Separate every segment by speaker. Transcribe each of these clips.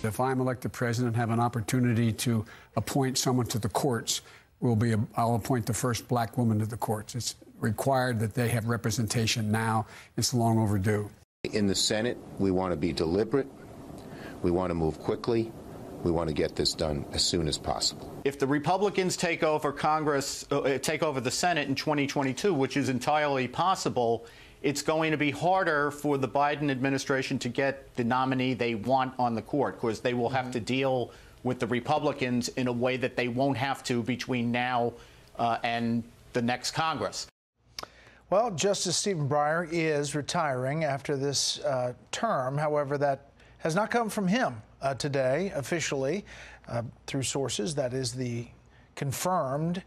Speaker 1: if I'm elected president, have an opportunity to appoint someone to the courts, I'll appoint the first black woman to the courts. It's required that they have representation now. It's long overdue.
Speaker 2: In the Senate, we want to be deliberate. We want to move quickly. We want to get this done as soon as possible.
Speaker 3: If the Republicans take over Congress, take over the Senate in 2022, which is entirely possible, it's going to be harder for the Biden administration to get the nominee they want on the court, because they will have to deal with the Republicans in a way that they won't have to between now and the next Congress.
Speaker 4: Well, Justice Stephen Breyer is retiring after this term. However, that has not come from him today officially through sources. That is the confirmed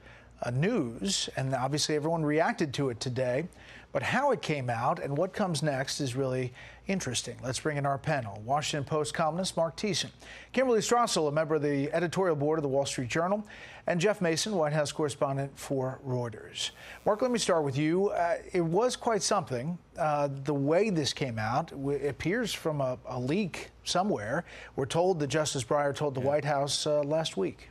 Speaker 4: news, and obviously everyone reacted to it today. But how it came out and what comes next is really interesting. Let's bring in our panel. Washington Post columnist Marc Thiessen, Kimberly Strassel, a member of the editorial board of the Wall Street Journal, and Jeff Mason, White House correspondent for Reuters. Marc, let me start with you. It was quite something. The way this came out, it appears from a leak somewhere. We're told that Justice Breyer told the White House last week.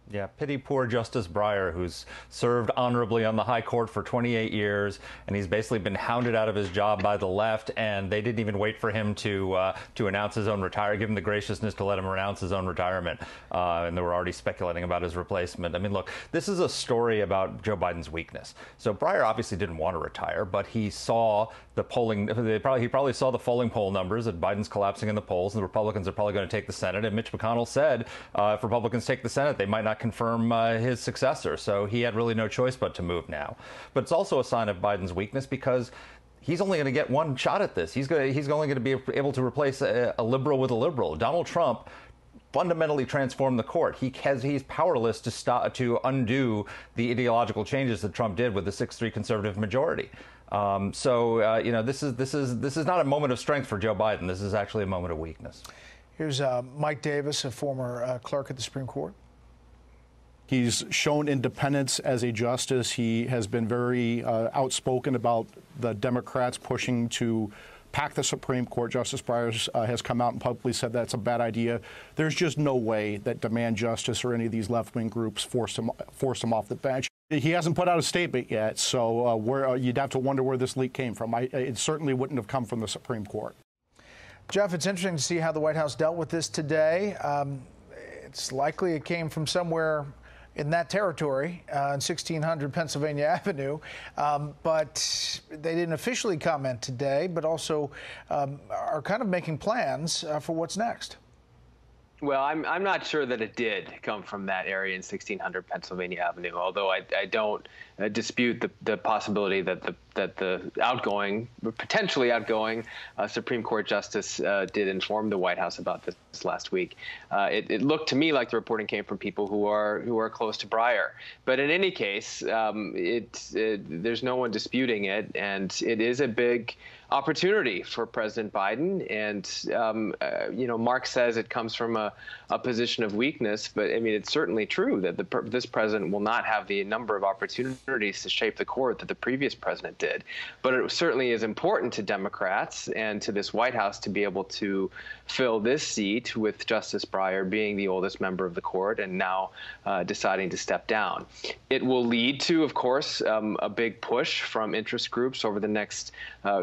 Speaker 5: Yeah, pity poor Justice Breyer, who's served honorably on the high court for 28 years, and he's basically been hounded out of his job by the left, and they didn't even wait for him to announce his own retirement, give him the graciousness to let him announce his own retirement, and they were already speculating about his replacement. I mean, look, this is a story about Joe Biden's weakness. So Breyer obviously didn't want to retire, but he saw the polling, he probably saw the polling poll numbers that Biden's collapsing in the polls, and the Republicans are probably going to take the Senate, and Mitch McConnell said if Republicans take the Senate, they might not confirm his successor. So he had really no choice but to move now. But it's also a sign of Biden's weakness because he's only going to get one shot at this. He's only going to be able to replace a liberal with a liberal. Donald Trump fundamentally transformed the court. He's powerless to undo the ideological changes that Trump did with the 6-3 conservative majority. You know, this is not a moment of strength for Joe Biden. This is actually a moment of weakness.
Speaker 4: Here's Mike Davis, a former clerk at the Supreme Court.
Speaker 6: He's shown independence as a justice. He has been very outspoken about the Democrats pushing to pack the Supreme Court. Justice Breyer has come out and publicly said that's a bad idea. There's just no way that Demand Justice or any of these left-wing groups forced him off the bench. He hasn't put out a statement yet, so you'd have to wonder where this leak came from. It certainly wouldn't have come from the Supreme Court.
Speaker 4: Jeff, it's interesting to see how the White House dealt with this today. It's likely it came from somewhere in that territory, in 1600 Pennsylvania Avenue, but they didn't officially comment today, but also are kind of making plans for what's next.
Speaker 7: Well, I'm not sure that it did come from that area in 1600 Pennsylvania Avenue, although I don't dispute the possibility that the outgoing, potentially outgoing Supreme Court justice did inform the White House about this last week. It looked to me like the reporting came from people who are close to Breyer. But in any case, there's no one disputing it, and it is a big opportunity for President Biden. And, you know, Mark says it comes from a position of weakness, but I mean, it's certainly true that this president will not have the number of opportunities to shape the court that the previous president did. But it certainly is important to Democrats and to this White House to be able to fill this seat with Justice Breyer being the oldest member of the court and now deciding to step down. It will lead to, of course, a big push from interest groups over the next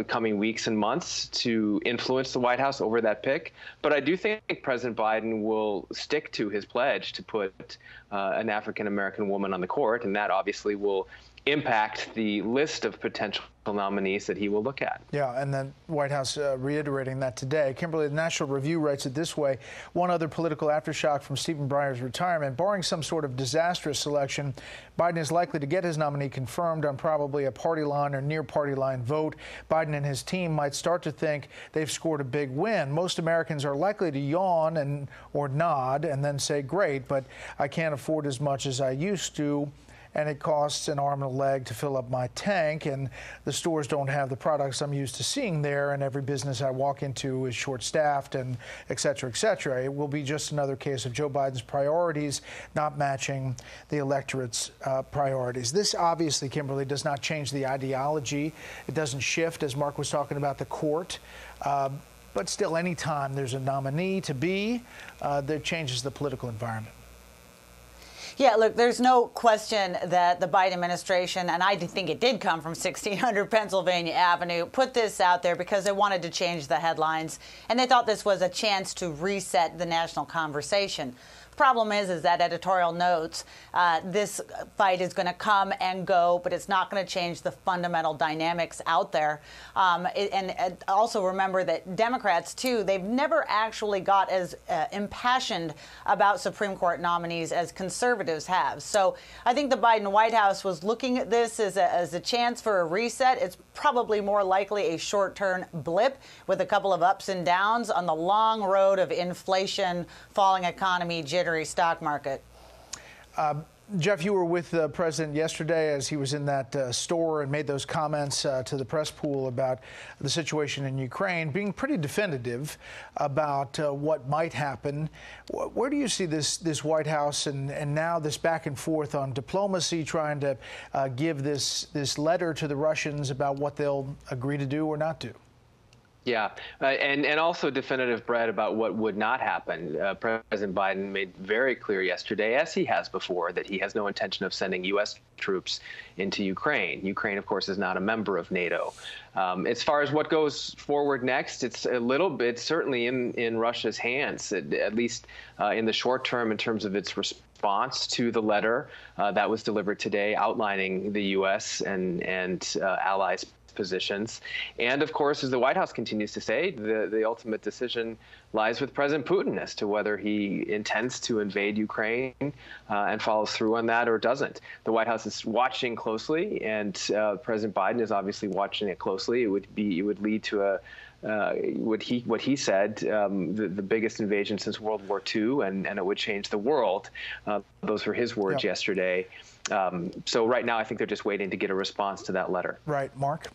Speaker 7: coming weeks and months to influence the White House over that pick. But I do think President Biden will stick to his pledge to put an African-American woman on the court, and that obviously will impact the list of potential nominees that he will look at.
Speaker 4: Yeah, and then White House reiterating that today. Kimberly, the National Review writes it this way: one other political aftershock from Stephen Breyer's retirement. Barring some sort of disastrous selection, Biden is likely to get his nominee confirmed on probably a party line or near party line vote. Biden and his team might start to think they've scored a big win. Most Americans are likely to yawn or nod and then say, great, but I can't afford as much as I used to, and it costs an arm and a leg to fill up my tank, and the stores don't have the products I'm used to seeing there, and every business I walk into is short-staffed, and et cetera, et cetera. It will be just another case of Joe Biden's priorities not matching the electorate's priorities. This obviously, Kimberly, does not change the ideology. It doesn't shift, as Mark was talking about, the court. But still, any time there's a nominee to be, that changes the political environment.
Speaker 8: Yeah, look, there's no question that the Biden administration, and I think it did come from 1600 Pennsylvania Avenue, put this out there because they wanted to change the headlines, and they thought this was a chance to reset the national conversation. Problem is that editorial notes this fight is going to come and go, but it's not going to change the fundamental dynamics out there. And also remember that Democrats, too, they've never actually got as impassioned about Supreme Court nominees as conservatives have. So I think the Biden White House was looking at this as a chance for a reset. It's probably more likely a short-term blip with a couple of ups and downs on the long road of inflation, falling economy, jittery stock market.
Speaker 4: Jeff, you were with the president yesterday as he was in that store and made those comments to the press pool about the situation in Ukraine, being pretty definitive about what might happen. Where do you see this White House and now this back and forth on diplomacy, trying to give this letter to the Russians about what they'll agree to do or not do?
Speaker 7: Yeah, and also definitive, Brett, about what would not happen. President Biden made very clear yesterday, as he has before, that he has no intention of sending U.S. troops into Ukraine. Ukraine, of course, is not a member of NATO. As far as what goes forward next, it's a little bit certainly in Russia's hands, at least in the short term, in terms of its response to the letter that was delivered today outlining the U.S. and allies' positions. And of course, as the White House continues to say, the ultimate decision lies with President Putin as to whether he intends to invade Ukraine and follows through on that or doesn't. The White House is watching closely, and President Biden is obviously watching it closely. It would lead to what he said, the biggest invasion since World War II, and it would change the world. Those were his words yesterday. So right now, I think they're just waiting to get a response to that letter.
Speaker 4: Right, Mark?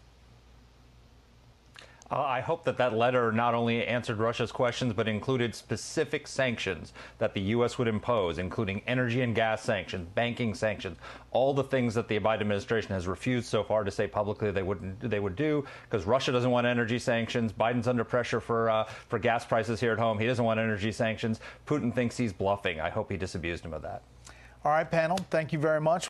Speaker 5: I hope that letter not only answered Russia's questions, but included specific sanctions that the U.S. would impose, including energy and gas sanctions, banking sanctions, all the things that the Biden administration has refused so far to say publicly they would do, because Russia doesn't want energy sanctions. Biden's under pressure for gas prices here at home. He doesn't want energy sanctions. Putin thinks he's bluffing. I hope he disabused him of that.
Speaker 4: All right, panel, thank you very much.